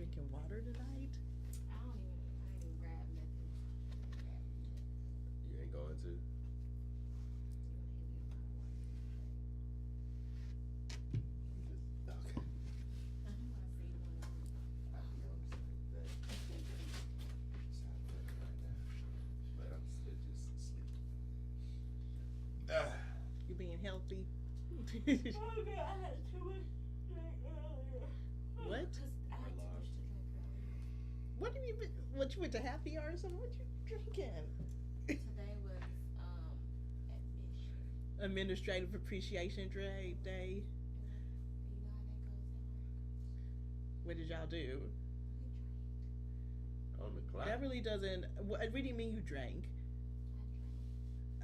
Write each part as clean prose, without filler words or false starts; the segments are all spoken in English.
drinking water tonight? I ain't even grab nothing. You ain't going to? You want to hit me a bottle of water? Okay. I see one on. I be on the same thing. It's not working right now. But I'm still just asleep. You being healthy? Oh god, I had too much drink earlier. What? Cause I had too much to drink earlier. What have you been? What you went to happy hour or something? What you drinking? Today was admission. Administrative Appreciation Day. You know how that goes at work. What did y'all do? We drank. On the clock. That really doesn't. What do you mean you drank?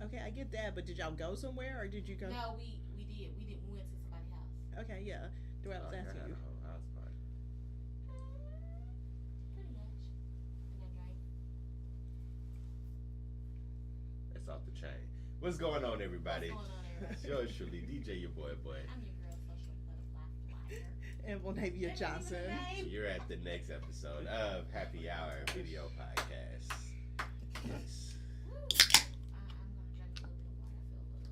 I drank. Okay, I get that, but did y'all go somewhere or did you go? No, we did. We didn't. We went to somebody's house. Okay, yeah. Do I was Like, I asking had you? a whole house party. Pretty much. And I drank. That's off the chain. What's going on, everybody? What's going on, everybody? It's yours truly, DJ your boy. I'm your girl, social butterfly flyer. And Vonavia Johnson. You're at the next episode of Happy Hour Video Podcast. Yes. Woo. I'm gonna drink a little bit of water. I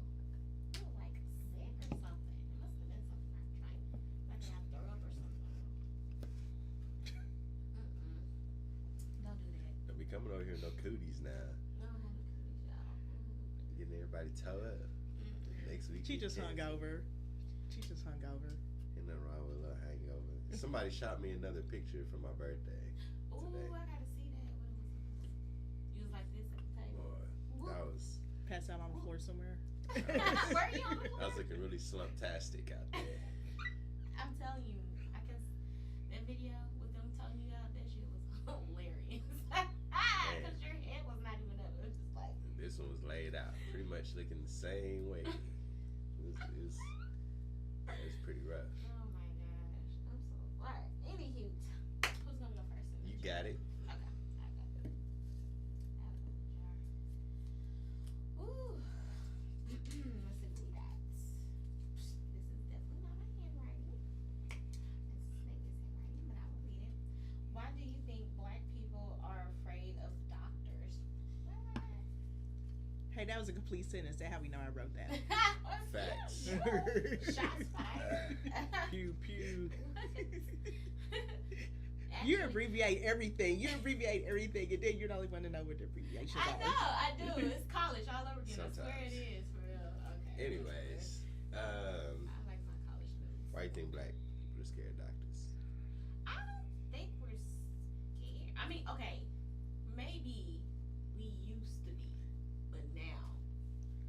feel like sick or something. It must have been something I drank. Like I throw up or something. Don't do that. Don't be coming over here with no cooties now. No, I have a cooties, y'all. Getting everybody toe up. Next week. She we just hung cancel. over. She just hung over. Ain't nothing wrong with a little hangover. Somebody shot me another picture for my birthday. Ooh, Today. I gotta see that. What was it? You was like this at the table. Boy, that was. Pass out on the floor somewhere. Were you on the I was floor? looking really slumptastic out there. I'm telling you, I guess that video with them telling you out, that shit was hilarious. Because your head was not even up. It was just like, This one was laid out, pretty much looking the same way. It was pretty rough. oh my gosh. I'm so. Alright, anywho. Who's gonna go first? You got it. Okay, I got it. I have it in the jar. Ooh. Let's see what we got. This is definitely not my handwriting. It's Snake's handwriting, but I will read it. Why do you think black people are afraid of doctors? Hey, that was a complete sentence. That's how we know I wrote that. Facts. Shots fired. Pew pew. Actually, You abbreviate everything. You abbreviate everything, and then you're the only one to know what the abbreviations I are. know, I do. It's college all over again. I swear Sometimes. it is for real. Okay. Anyways, I like my college movies. why you think black people are scared of doctors? I don't think we're scared. I mean, okay, maybe we used to be, but now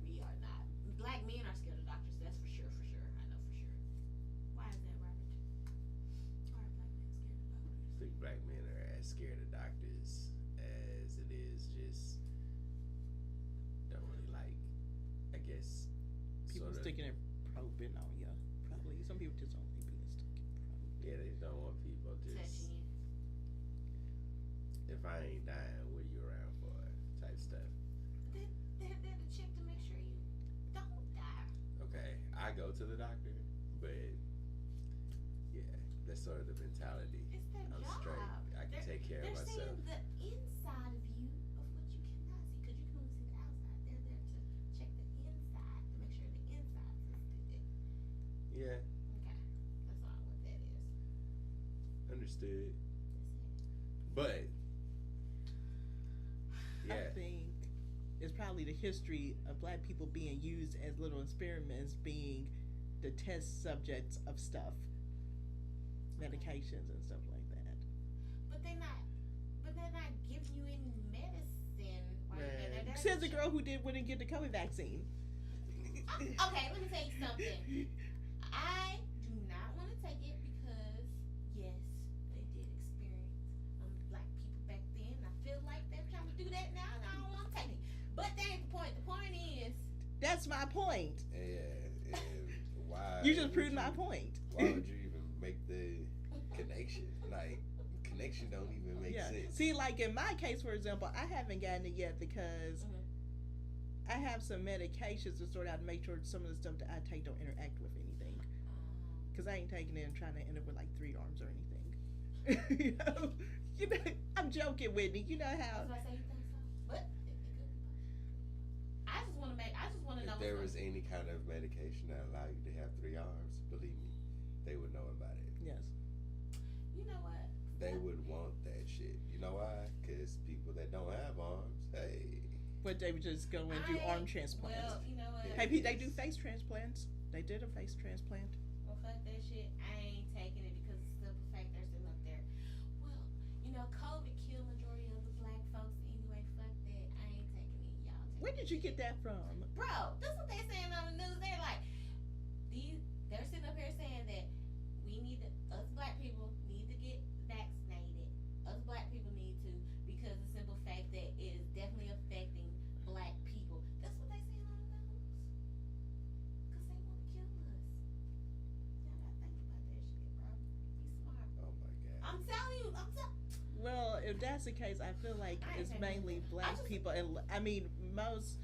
we are not. Black men are scared of doctors. That's for sure. For sure, I know for sure. Why is that, Robert? Why are black men scared of doctors? I think black men are as scared of doctors as it is just don't really like, I guess, People sort of, sticking it probing on you. Probably some people just don't like being stuck in probing. yeah, they don't want people just, Touching you. if I ain't dying, what are you around for type stuff. They're to check to make sure you don't die. Okay, I go to the doctor, but yeah, that's sort of the mentality. It's their I'm job. straight. I can take care of They're myself. seeing the inside of you of what you cannot see because you can only see the outside. They're there to check the inside to make sure the inside is good. Yeah, Okay, that's all what that is. understood. That's But I yeah, think it's probably the history of black people being used as little experiments, being the test subjects of stuff, medications and stuff like that. it. But they're not giving you any medicine while you're there. They're Says the just- girl who wouldn't get the COVID vaccine. Okay, let me tell you something. I do not want to take it because, yes, they did experience black people back then. I feel like they're trying to do that now, and I don't want to take it. But that ain't the point. The point is, That's my point. yeah. And why? You just would proved you- my point. Why would you even make the connection? Like, connection don't even make Yeah. sense. See, like in my case, for example, I haven't gotten it yet because I have some medications to sort out to make sure some of the stuff that I take don't interact with anything. Because I ain't taking it and trying to end up with like 3 arms or anything. you know, I'm joking, Whitney. You know how. That's why I say you think so. But it could be. I just want to make. I just want to know. If there was any kind of medication that allowed you to have three arms, believe me, they would know about it. Yes. You know what? They would want that shit. You know why? Because people that don't have arms, hey. But they would just go and do arm transplants. Well, you know what? Hey, Pete, they do face transplants. They did a face transplant. Well, fuck that shit. I ain't taking it because it's the simple fact they're sitting up there. Well, you know, COVID killed majority of the black folks anyway. Fuck that. I ain't taking it. Y'all take Where did you get that from? Bro, that's what they saying on the news. They're like, they're sitting up here saying that us black people need to get vaccinated. Us black people need to because the simple fact that it is definitely affecting black people. That's what they saying on the news. Because they want to kill us. Y'all gotta think about that shit, bro. Be smart. Oh my god. I'm telling you. Well, if that's the case, I feel like I ain't it's taking mainly it. black I just- people, and I mean most.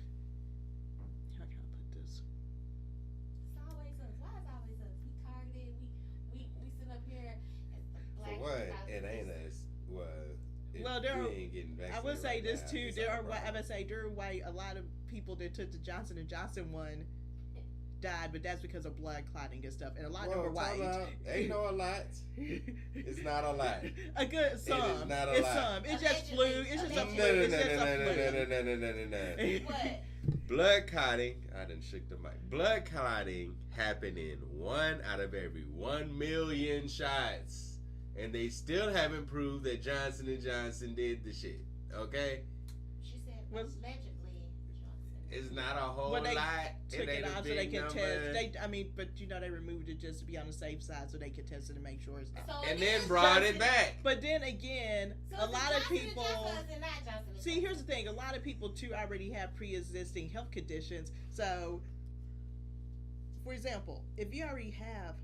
How can I put this? It's always us. Why is it always us? We targeted. We sit up here as the black. For one, people. it ain't us. Well, there are- we ain't getting vaccinated. I will say right this now, too. it's There our are, I problem. would say, there are why a lot of people that took the Johnson and Johnson one died, but that's because of blood clotting and stuff, and a lot of them were Well, time white. out. Ain't no a lot. It's not a lot. A good some. It is not a it's lot. some. It's just flu. Allegedly. It's just a No, flu. no, It's no, just no, a no, flu. no, no, no, no, no, no. What? Blood clotting. I done shook the mic. Blood clotting happened in 1 out of every 1 million shots, and they still haven't proved that Johnson and Johnson did the shit. Okay, She said Was- allegedly Johnson. it's not a whole Well, they lot. Took it ain't a out so big they can number. test. But they removed it just to be on the safe side, so they could test it and make sure it's not. So And it then is brought Johnson- it back. But then again, So a is it lot of Johnson and people. Johnson or is it not Johnson and See, Johnson? here's the thing: a lot of people too already have pre-existing health conditions. So, for example, if you already have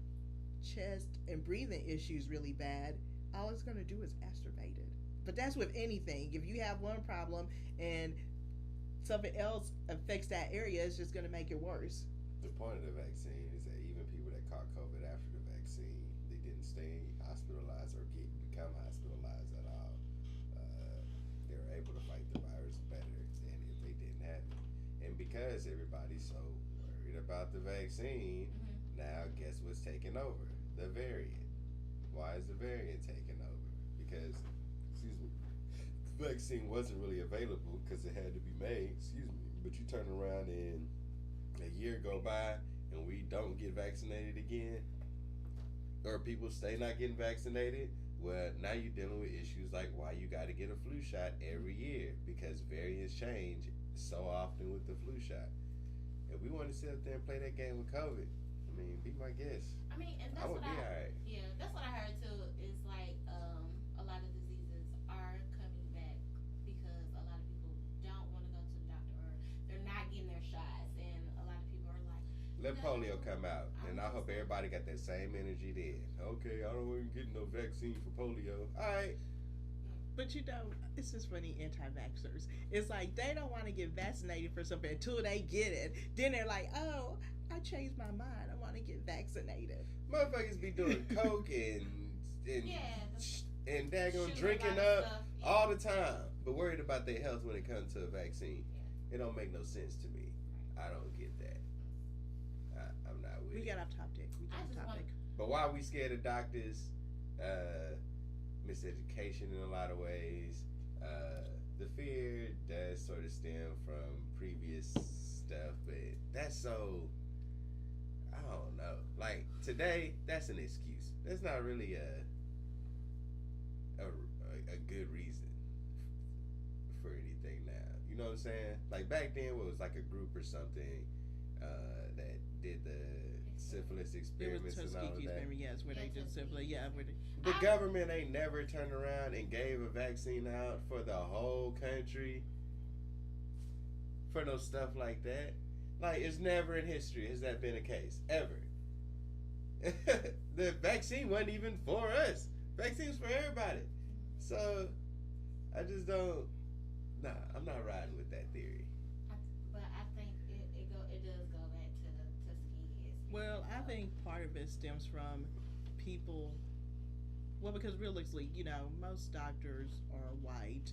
chest and breathing issues really bad, all it's going to do is exacerbate it. But that's with anything. If you have one problem and something else affects that area, it's just going to make it worse. The point of the vaccine is that even people that caught COVID after the vaccine, they didn't stay hospitalized or become hospitalized at all. They were able to fight the virus better than if they didn't have it. And because everybody's so worried about the vaccine, now guess what's taking over? The variant. Why is the variant taking over? Because, excuse me, the vaccine wasn't really available because it had to be made, excuse me, but you turn around and a year go by and we don't get vaccinated again, or people stay not getting vaccinated, well, now you're dealing with issues like why you got to get a flu shot every year because variants change so often with the flu shot. If we want to sit up there and play that game with COVID, I mean, be my guest. I mean, and I that's would what be alright. yeah, that's what I heard too. Is like a lot of diseases are coming back because a lot of people don't want to go to the doctor or they're not getting their shots, and a lot of people are like, Let No, polio come out, and I hope everybody got that same energy then. Okay, I don't want to get no vaccine for polio. All right. But you know, it's just funny anti-vaxxers. It's like they don't want to get vaccinated for something until they get it. Then they're like, oh, I changed my mind. I want to get vaccinated. Motherfuckers be doing coke and yeah, and daggone shooting a drinking lot of up stuff, yeah. all the time, but worried about their health when it comes to a vaccine. It don't make no sense to me. I don't get that. I'm not with We it. got off topic. I just want- But why are we scared of doctors? Miseducation in a lot of ways. The fear does sort of stem from previous stuff, but that's so. I don't know. Like today, that's an excuse. That's not really a good reason for anything now. You know what I'm saying? Like back then, it was like a group or something that did the syphilis It was experiments and all of Tuskegee that. experiment, yes, where Yeah, they did Tuskegee. simply, yeah, where they, The government ain't never turned around and gave a vaccine out for the whole country for no stuff like that. Like, it's never in history has that been a case. Ever. The vaccine wasn't even for us. Vaccine's for everybody. So, I just don't. Nah, I'm not riding with that theory. But I think it does go back to the Tuskegee. well, I think part of it stems from people Well, because realistically, most doctors are white.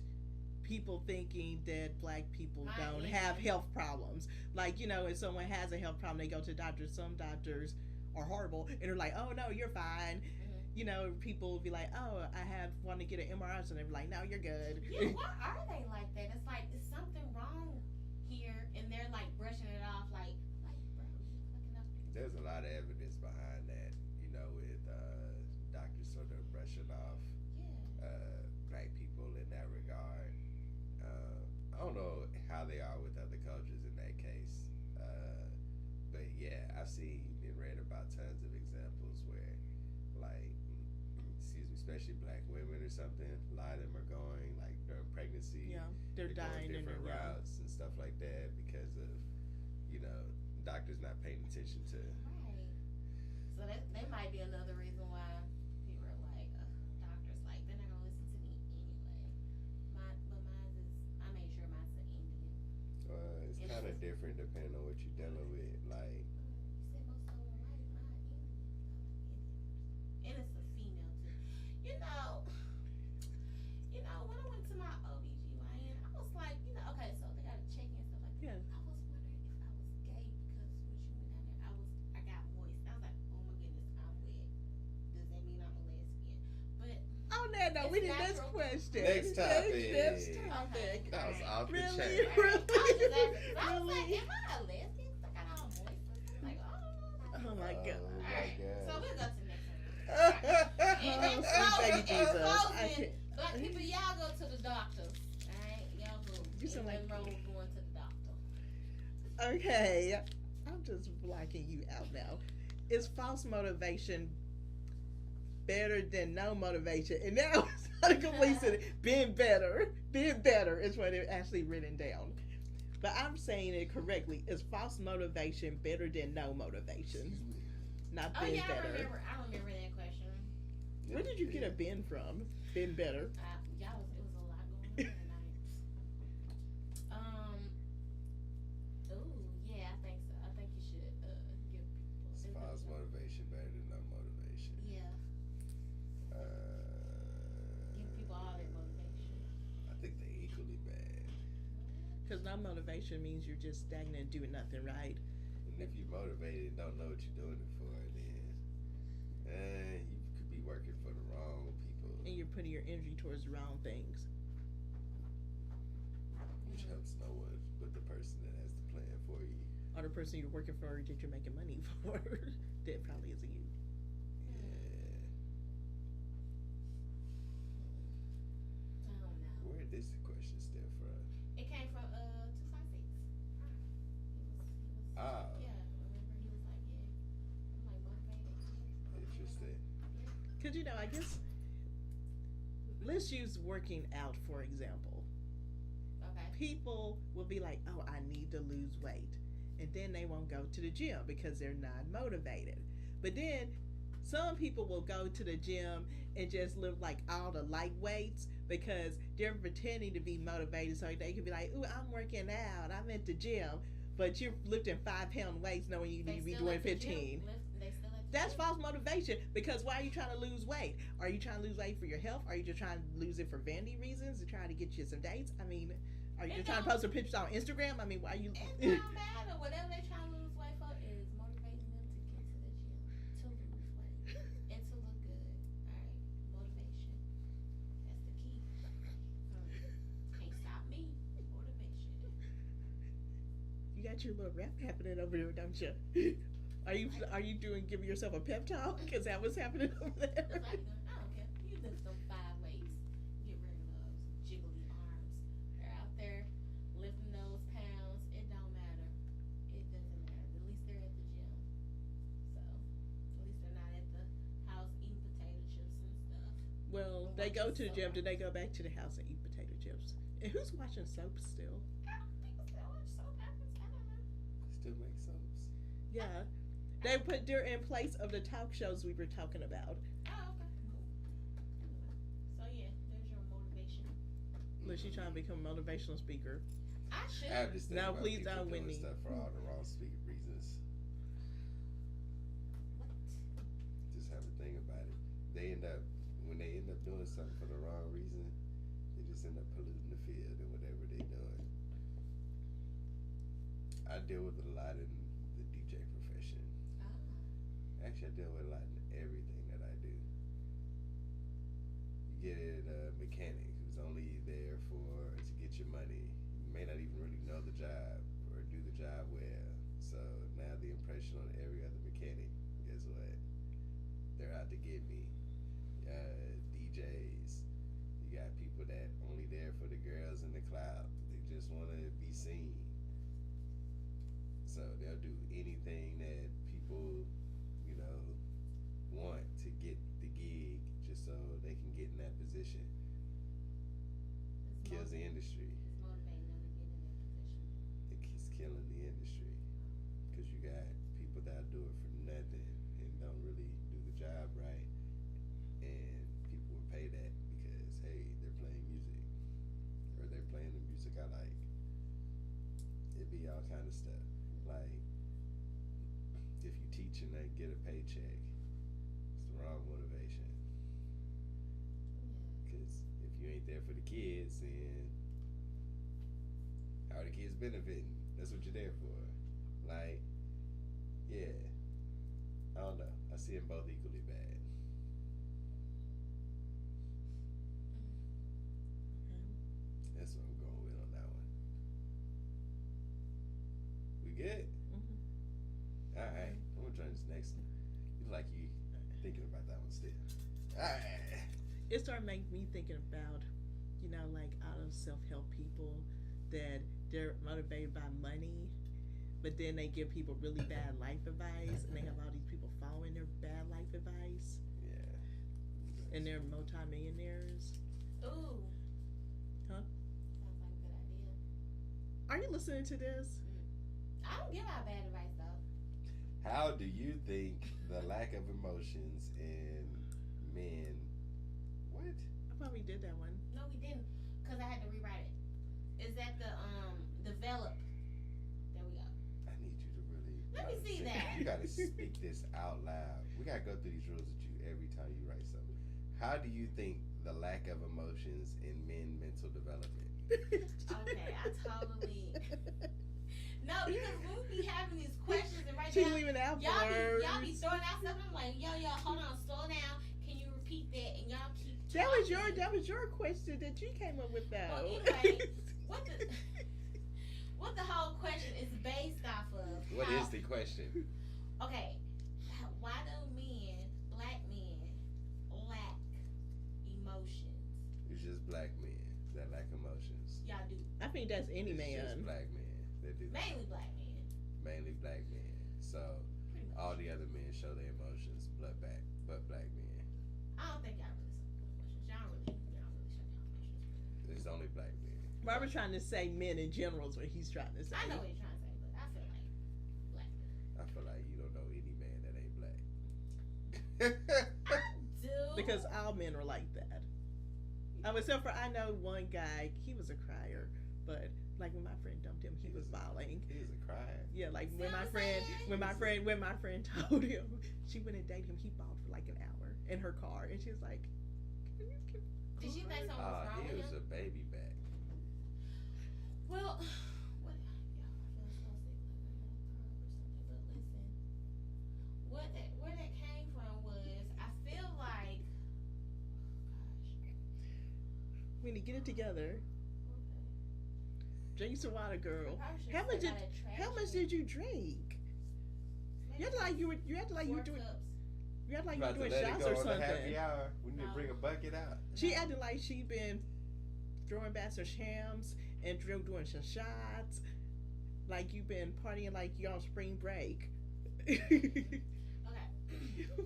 People thinking that black people My don't have Indian. health problems. Like, if someone has a health problem, they go to doctors. Some doctors are horrible and they're like, oh, no, you're fine. Hmm. People will be like, oh, I have want to get an MRI, so they're like, no, you're good. Yeah, why are they like that? It's like there's something wrong here, and they're like brushing it off, like bro, you fucking up. There's a lot of evidence behind that, with doctors sort of brushing off Yeah. black people in that regard. I don't know how they are with other cultures in that case, but yeah, I've seen and read about tons of examples where, like, excuse me, especially black women or something, a lot of them are going like during pregnancy. Yeah, they're Going dying in different their routes and stuff like that because of doctors not paying attention to. Right. So they might be another reason why people are like, doctors like they're not gonna listen to me anyway. But mine is I made sure mine's an Indian. It's It's kind of just- different depending on what you're dealing with. Like, You said most of them white, mine Indian. And it's a female too. You know, when I went to my OBGYN, I was like, okay, so they gotta check in and stuff like that. Yeah. I was wondering if I was gay because when she went down there, I got moist. I was like, oh my goodness, I'm wet. Does that mean I'm a lesbian? But Oh, no, no, we It's did this natural. question. Next topic. Next Okay. topic. that was off the Really? chain. I was just asking, 'cause I was like, Really? am I a lesbian? 'Cause I got all moist. I'm like, oh. Oh, my God. Oh my Alright, God. so we'll go to the next one. Oh, And sweet baby in Jesus. I closing, can't- black people, y'all go to the doctor. Alright, y'all go. You sound Ain't like- nothing wrong with going to the doctor. Okay, I'm just blocking you out now. Is false motivation better than no motivation? And now it's not a complete sentence. Being better is what it actually written down. But I'm saying it correctly. Is false motivation better than no motivation? Not Oh being yeah, better. I remember that question. Where did you get a Ben from? Been better. Y'all it was a lot going on tonight. Ooh, yeah, I think so. I think you should give people. Is false motivation better than no motivation? Yeah, give people all their motivation. I think they're equally bad. Because no motivation means you're just stagnant doing nothing, right? And if you're motivated and don't know what you're doing it for, then you could be working for the wrong people, And you're putting your energy towards the wrong things. which helps no one but the person that has the plan for you. Or the person you're working for that you're making money for. That probably isn't you. Yeah. I don't know. Where did this question stem from? It came from 256. Ah, Yeah, remember he was like, yeah, I'm like motivated. interesting. Because, I guess, let's use working out, for example. Okay. People will be like, oh, I need to lose weight. And then they won't go to the gym because they're not motivated. But then some people will go to the gym and just lift like all the light weights because they're pretending to be motivated so they can be like, ooh, I'm working out. I'm at the gym. But you're lifting 5-pound weights knowing you need to be still doing at the gym? 15. They still at the That's gym? false motivation because why are you trying to lose weight? Are you trying to lose weight for your health? Are you just trying to lose it for vanity reasons to try to get you some dates? I mean, are you It just trying to don't- post some pictures on Instagram? I mean, why are you? It don't matter. Whatever they trying to lose weight for is motivating them to get to the gym, to lose weight, and to look good. Alright? Motivation. That's the key. Can't stop me. Motivation. You got your little rap happening over there, don't you? Are you doing giving yourself a pep talk? Because that was happening over Just there. like I don't care. You lift them 5 weights. Get rid of those jiggly arms. They're out there lifting those pounds. It don't matter. It doesn't matter. At least they're at the gym. So at least they're not at the house eating potato chips and stuff. Well, they go to the gym. Then they go back to the house and eat potato chips. And who's watching soap still? I don't think so. Soap happens. I don't know. Still make soaps. Yeah, they're in place of the talk shows we were talking about. Oh, okay. So yeah, there's your motivation. Was she trying to become a motivational speaker? I should. I just think Now, about please people don't, doing Whitney. stuff for all the wrong reasons. What? Just have a thing about it. They end up when when they end up doing something for the wrong reason, they just end up polluting the field and whatever they doing. I deal with a lot in the DJ profession. Ah. Actually, I deal with a lot in everything that I do. You get a mechanic who's only there to get your money. You may not even really know the job or do the job well. So now the impression on every other mechanic, guess what? They're out to get me. DJs, you got people that only there for the girls in the cloud. They just want to be seen. So they'll do anything that people, want to get the gig just so they can get in that position. Kills the industry. It's motivating them to get in that position. It's killing the industry because you got people that do it for nothing and don't really do the job right, and people will pay that because hey, they're playing music or they're playing the music I like. It'd be all kind of stuff like if you teach and they get a paycheck, it's the wrong motivation. Because if you ain't there for the kids, then how are the kids benefiting? That's what you're there for. Like, yeah, I don't know. I see them both equally bad. That's what I'm going with on that one. We good? Mm-hmm. All right. I'm gonna try this next one. You look like you thinking about that one still. All right. It started making me thinking about, like out of self-help people that they're motivated by money, but then they give people really bad life advice, and they have all these people following their bad life advice, Yeah. and they're multimillionaires. Ooh. Huh? Sounds like a good idea. Are you listening to this? I don't give out bad advice though. How do you think the lack of emotions in men? What? I probably did that one. No, we didn't, cause I had to rewrite it. Is that the develop? There we go. I need you to really. Let me see that. You gotta speak this out loud. We gotta go through these rules with you every time you write something. How do you think the lack of emotions in men mental development? Okay, I totally. No, because when we be having these questions and right She now, leaving out y'all words. be throwing out stuff. I'm like, yo, hold on, slow down. Can you repeat that? And y'all keep. That talking. was your question that you came up with though. Well, anyway, what the whole question is based off of? What how, is the question? Okay, why do black men, lack emotions? It's just black men that lack emotions. Y'all do. I think that's any It's just man. black men that do that. Mainly black men. Mainly black men. So Pretty much. all the other men show their emotions, but black men. I don't think y'all really show emotions. Y'all don't really show y'all emotions. It's only black men. Robert's trying to say men in general is what he's trying to say. I know what you're trying to say, but I feel like black men. I feel like you don't know any man that ain't black. I do. Because all men are like that. Except for I know one guy, he was a crier, but like when my friend dumped him, he was bawling. He was a crier. Yeah, like See when what my I'm friend, saying? when my friend told him she wouldn't date him, he bawled for like an hour in her car, and she was like, Did you think something was wrong He with was him? a baby back. Well, what? Yeah, I feel so sick, like I had a or something. But listen, where that came from was I feel like, we need to get it together. okay. Drink some water, girl. I probably should How much step out of trash How much can. did you drink? Maybe You had like you were four doing cups. you had like you About were to doing let it shots go or on the something. happy hour. We need to bring a bucket out. She acted like she been throwing back some shams and doing some shots. Like you been partying like you on spring break. Okay.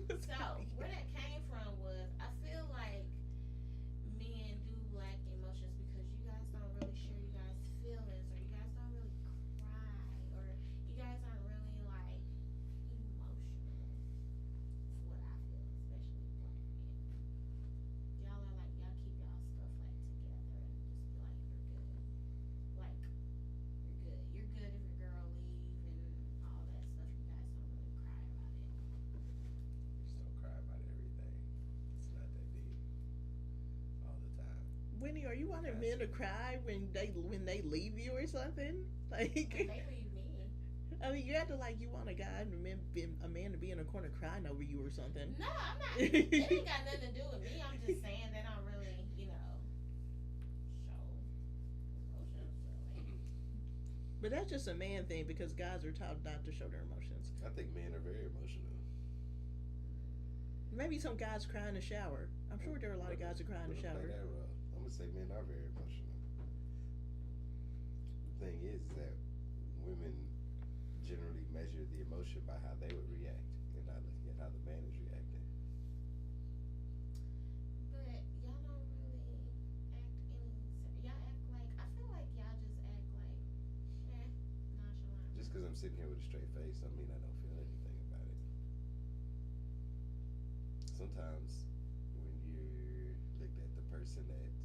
What's So going where on? that came from was I feel like men do lack emotions because you guys don't really share you guys' feelings, or you guys don't really cry, or you guys aren't really like emotional. That's what I feel, especially black men. Y'all are like y'all keep y'all stuff like together and just be like you're good. Like you're good. You're good if your girl leave and all that stuff. You guys don't really cry about it. Just don't cry about everything. you wanting men to cry when they leave you or something? When Like, they leave me. I mean, you acting like you want a guy, a man to be in a corner crying over you or something. No, I'm not. It ain't got nothing to do with me. I'm just saying they don't really, show emotions. Really. But that's just a man thing because guys are taught not to show their emotions. I think men are very emotional. Maybe some guys cry in the shower. I'm sure there are a lot of guys that cry in the Play shower. that role. I'm gonna say men are very emotional. The thing is that women generally measure the emotion by how they would react and not looking at how the man is reacting. But y'all don't really act y'all act like, I feel like y'all just act like, nonchalant. Just because I'm sitting here with a straight face, don't mean I don't feel anything about it. Sometimes when you're looked at the person that's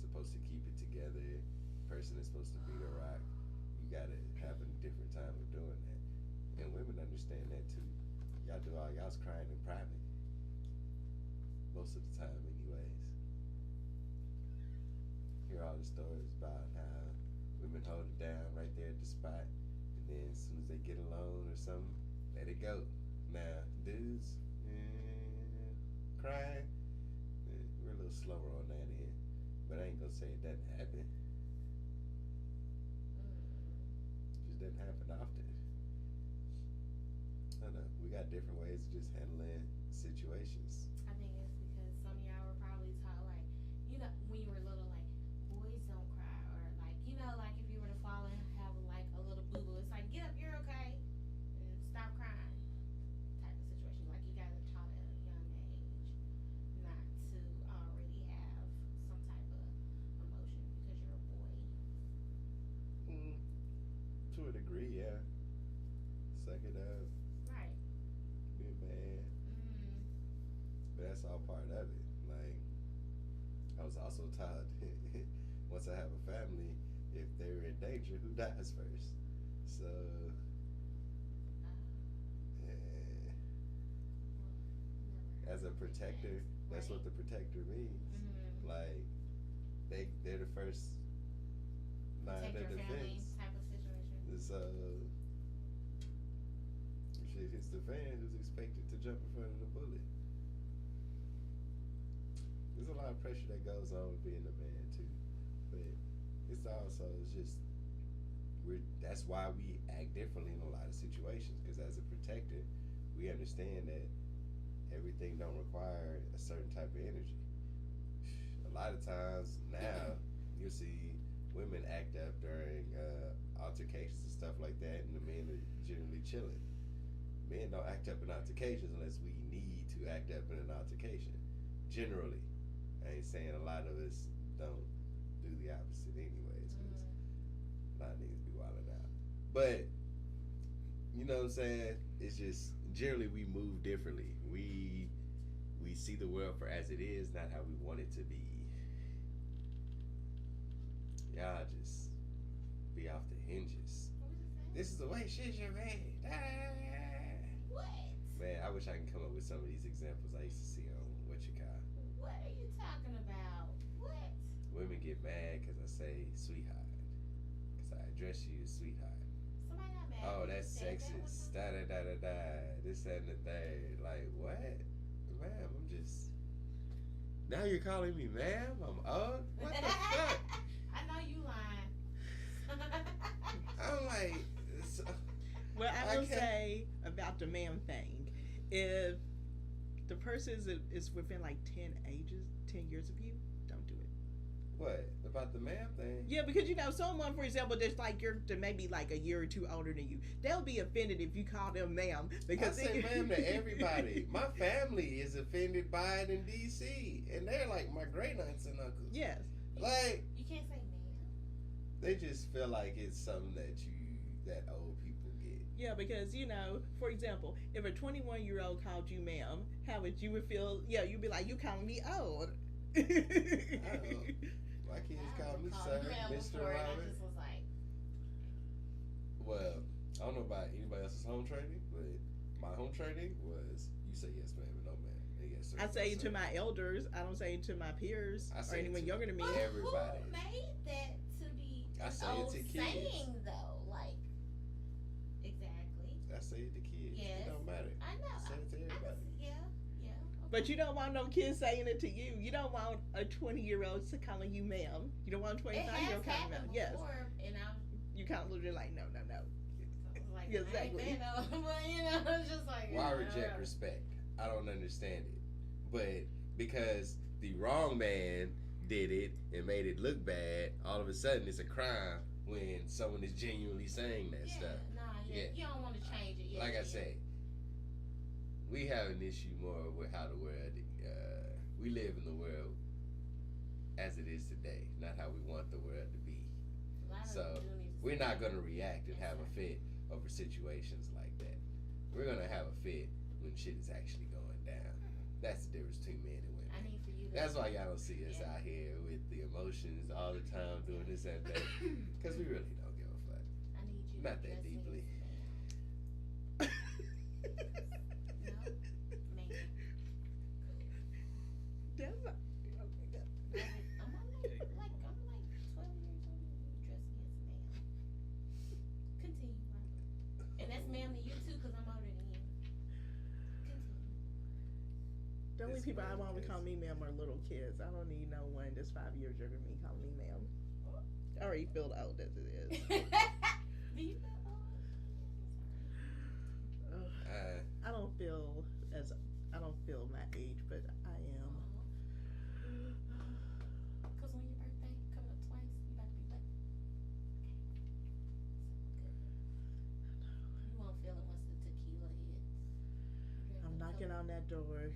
supposed to keep it together, person that's supposed to be the rock, you gotta have a different time of doing that. And women understand that too. Y'all do all y'all's crying in private. Most of the time anyways. Hear all the stories about how women hold it down right there at the spot, and then as soon as they get alone or something, let it go. Now, dudes, crying, we're a little slower on that end. But I ain't gonna say it doesn't happen. Just doesn't happen often. I don't know. We got different ways of just handling situations. I think it's because some of y'all were probably taught, like, when you were little, like, boys don't cry, or like, like if you were to fall and have like a little boo boo, it's like, get up, you're okay, and stop crying, type of situation. Like you guys are taught at a young age not to already have some type of emotion because you're a boy. To a degree, yeah. Suck it up, Right. be a man. But that's all part of it. Like, I was also taught once I have a family, if they're in danger, who dies first? So, as a protector, that's what the protector means. Like, they're the first line Protect of your family defense. type of situation. So, if shit hits the fan, who's expected to jump in front of the bullet? There's a lot of pressure that goes on with being a man too, but it's also just that's why we act differently in a lot of situations. Because as a protector, we understand that everything don't require a certain type of energy. A lot of times now, you'll see women act up during altercations and stuff like that, and the men are generally chilling. Men don't act up in altercations unless we need to act up in an altercation. Generally. I ain't saying a lot of us don't do the opposite anyways, because a lot of niggas be wilding out. But, you know what I'm saying? It's just, generally we move differently. We see the world for as it is, not how we want it to be. Y'all just be off the hinges. This is the way shit should be. What? Man, I wish I can come up with some of these examples I used to see on What You Call. What are you talking about? What? Women get mad because I say sweetheart. Because I address you as sweetheart. Somebody got mad. Oh, that you that's said that sexist. one time? Da. This, that, and the third. Like, what? Ma'am, I'm just. Now you're calling me ma'am? I'm old? What the fuck? I know you lying. I'm like. Well, I I will can't- say about the man thing, if the person is within like 10 years of you, don't do it. What? About the ma'am thing? Yeah, because someone, for example, that's like they're maybe like a year or two older than you, they'll be offended if you call them ma'am. I Because say ma'am to everybody. My family is offended by it in D.C. And they're like my great aunts and uncles. Yes. Like, You can't say ma'am. they just feel like it's something that old people get. Yeah, because for example, if a 21-year-old called you ma'am, how would you feel? Yeah, you'd be like, you calling me old. My kids call me sir, Mr. I Robert. just was like, Well, I don't know about anybody else's home training, but my home training was you say yes ma'am and no ma'am. And yes yes. I say it to my elders. I don't say it to my peers I or say it anyone to younger than me. But everybody. who made that to be I an say it old to kids. saying though? Like, exactly. I say it to kids. Yes. It don't matter. I know. I say it to everybody. Yeah. Okay. But you don't want no kids saying it to you. You don't want a 20-year-old to calling you ma'am. You don't want a It has 25-year-old calling you ma'am. happened Yes. before, and I'm You kind of literally like, no. like, Yeah, exactly. I ain't been but it's just like. Why reject respect? I don't understand it. But because the wrong man did it and made it look bad, all of a sudden it's a crime when someone is genuinely saying that Yeah, stuff. Yeah. you don't want to change it. Like I say, we have an issue more with how the world, we live in the world as it is today, not how we want the world to be. So, we're not going to react and have a fit over situations like that. We're going to have a fit when shit is actually going down. That's the difference between men and women. I need for you to. That's why y'all don't see us Yeah. out here with the emotions all the time doing this and that. Because we really don't give a fuck. I need you. Not to that address me deeply. as a man. No, man. That's not, oh my God. I'm like 12 years older than you. Dress me as a man. Continue, Robert. And that's ma'am to you too, cause I'm older than you. Continue. The only It's people I want to hilarious. call me ma'am are little kids. I don't need no one that's 5 years younger than me calling me ma'am. I already feel old as it is. Do you feel old? Ugh. I don't feel my age, but I am. Cause when your birthday coming up twice, you about to be what? Okay. You won't feel it once the tequila hits. I'm knocking on that door.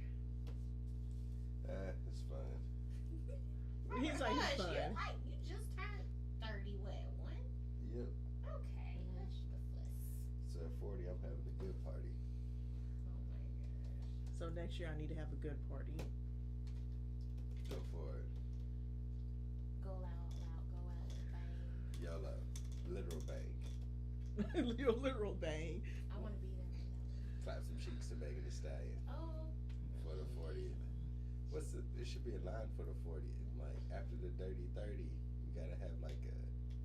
It's fun. He's like, it's fun. You just turned 30, what, one? Yep. Okay, hush the fuss. So at 40, I'm having a good party. Oh my gosh. So next year I need to have a good party. Go for it. Go out, go out and bang. YOLO. Literal bang. Literal bang. I want to be there. Clap some cheeks to Megan Thee Stallion Oh. for the 40th. There should be a line for the 40th. Like, after the dirty 30, you gotta have like a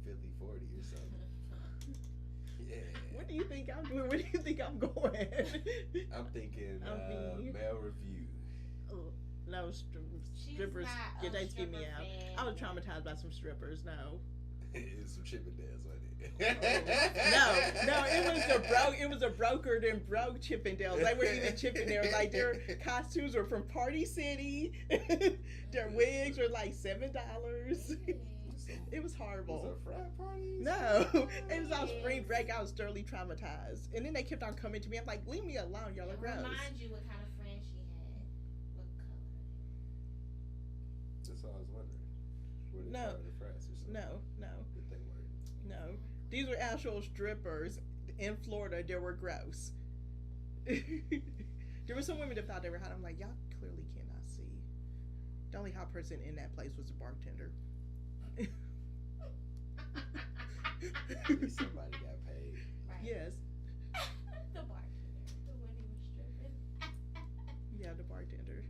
filthy 40 or something. Yeah. What do you think I'm doing? Where do you think I'm going? I'm thinking I'll be- male review. No, She's strippers. not Yeah, a they get me stripper out. fan. I was traumatized by some strippers. No, It's some Chippendales on it. no, it was a brokered and broke Chippendales. They weren't even Chippendales. Like their costumes were from Party City. Their wigs were like $7. It was horrible. Was it a frat party? No, it was on spring break. I was thoroughly traumatized, and then they kept on coming to me. I'm like, leave me alone, y'all are gross. Remind you what kind of friends she had. What color? That's all I was wondering. Were they No. part of the frats or something? No. Good thing weren't. No, these were actual strippers in Florida. They were gross. There were some women that thought they were hot. I'm like, y'all clearly cannot see. The only hot person in that place was the bartender. At least somebody got paid. Right. Yes, The bartender. The one who was stripping. yeah, the bartender.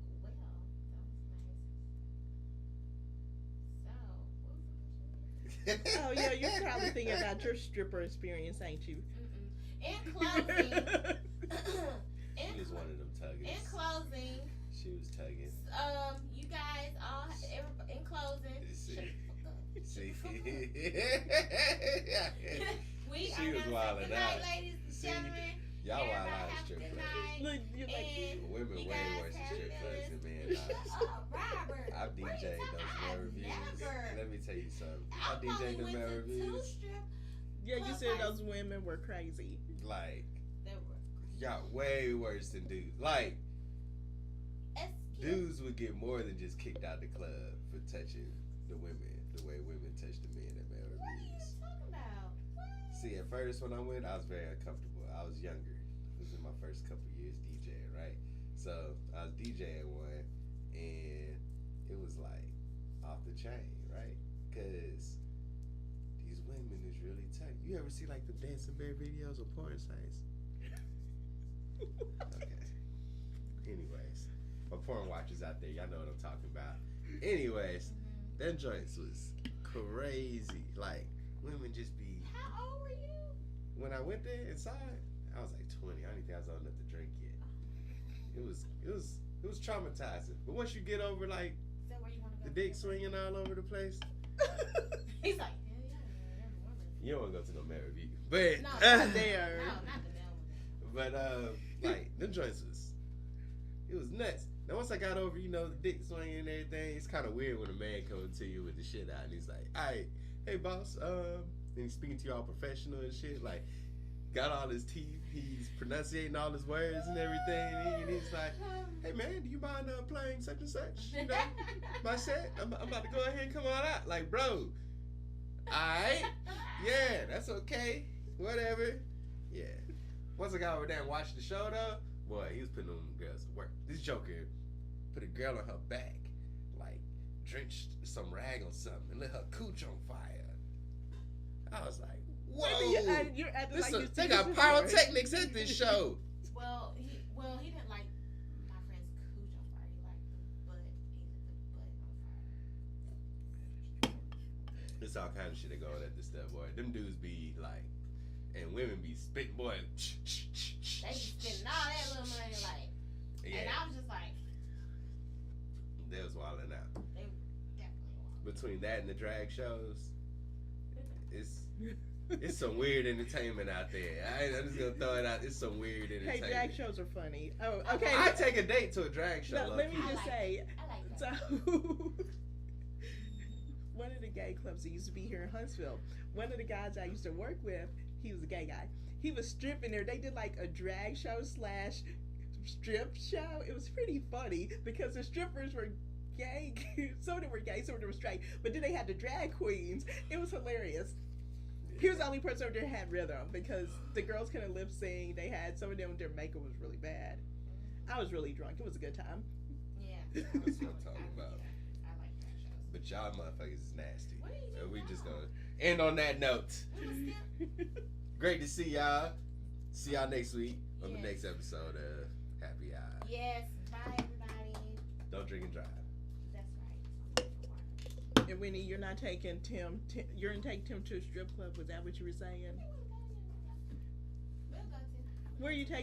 Well, that was nice. So, what was the question? Oh yeah, you're probably thinking about your stripper experience, ain't you? In closing, She was one of them tuggers. in closing, She was tugging. you guys all, in closing, See. shut the fuck up. See? We She are was gonna wildin' say good night, out. ladies and See, gentlemen. Y'all wild Everybody out have at strip a good clubs. night. Look, you're like, And Women you way guys worse than have strip clubs than men. Shut up, Robert. I've What are you DJ'd talking those about? male reviews. Never. Let me tell you something. I I've only DJ'd the went male to reviews. 2 strip yeah, you said clubs. those women were crazy. Like, That were. y'all way worse than dudes. Like, Excuse dudes would get more than just kicked out the club for touching the women the way women touch the men at male What are you reviews. talking about? What? See, at first when I went, I was very uncomfortable. I was younger. This was my first couple years DJing, right? So I was DJing one, and it was like off the chain, right? Because these women is really tight. You ever see like the dancing bear videos or porn sites? Okay. Anyways, my porn watchers out there, y'all know what I'm talking about. Anyways, them joints was crazy. Like women just be. How old were you? When I went there inside, I was like 20. I don't even think I was old enough to drink yet. It was traumatizing. But once you get over like Is that where you want to the go? dick swinging all over the place, He's like, hell yeah, every woman. you don't want to go to no male review. But No, there. No, not the male one. but like them joints was, it was nuts. Now once I got over, you know, the dick swinging and everything, it's kind of weird when a man comes to you with the shit out and he's like, "All right, hey boss," and he's speaking to you all professional and shit, like got all his teeth, he's pronunciating all his words and everything, and he's like, "Hey man, do you mind playing such and such? You know, my set. I'm about to go ahead and come on out." Like, bro, alright, yeah, that's okay, whatever, yeah. Once I got over there and watched the show though, boy, he was putting them girls to work. This Joker put a girl on her back, like drenched some rag on something and lit her cooch on fire. I was like, whoa! You're acting like Listen, you're they got pyrotechnics at this show. Well, he didn't like my friend's cooch on fire. He liked the butt. He lit the butt on fire. It's all kind of shit that go on at this stuff, boy. Them dudes be like, and women be spitting, boy. They be spending all that little money, like, and I was just like, they was wilding out. they definitely wild. Between that and the drag shows, it's some weird entertainment out there. I'm just gonna throw it out. It's some weird Hey, entertainment. drag shows are funny. Oh, okay. I take a date to a drag show. No, let me low-key. just say. I like So, that. one of the gay clubs that used to be here in Huntsville, one of the guys I used to work with, he was a gay guy. He was stripping there. They did like a drag show / strip show. It was pretty funny because the strippers were gay. Some of them were gay, some of them were straight. But then they had the drag queens. It was hilarious. He was the only person over there that had rhythm because the girls couldn't lip sync. They had some of them, their makeup was really bad. I was really drunk. It was a good time. Yeah. That's what I'm talking about. I like drag shows. But y'all motherfuckers is nasty. What are you And we doing just now? gonna end on that note. We was still- Great to see y'all. See y'all next week on the Yes. next episode of Happy Hour. Yes. Bye, everybody. Don't drink and drive. That's right. So I'm for water. And Winnie, you're not taking Tim. You're gonna take Tim to a strip club. Was that what you were saying? We'll go to. Where are you taking?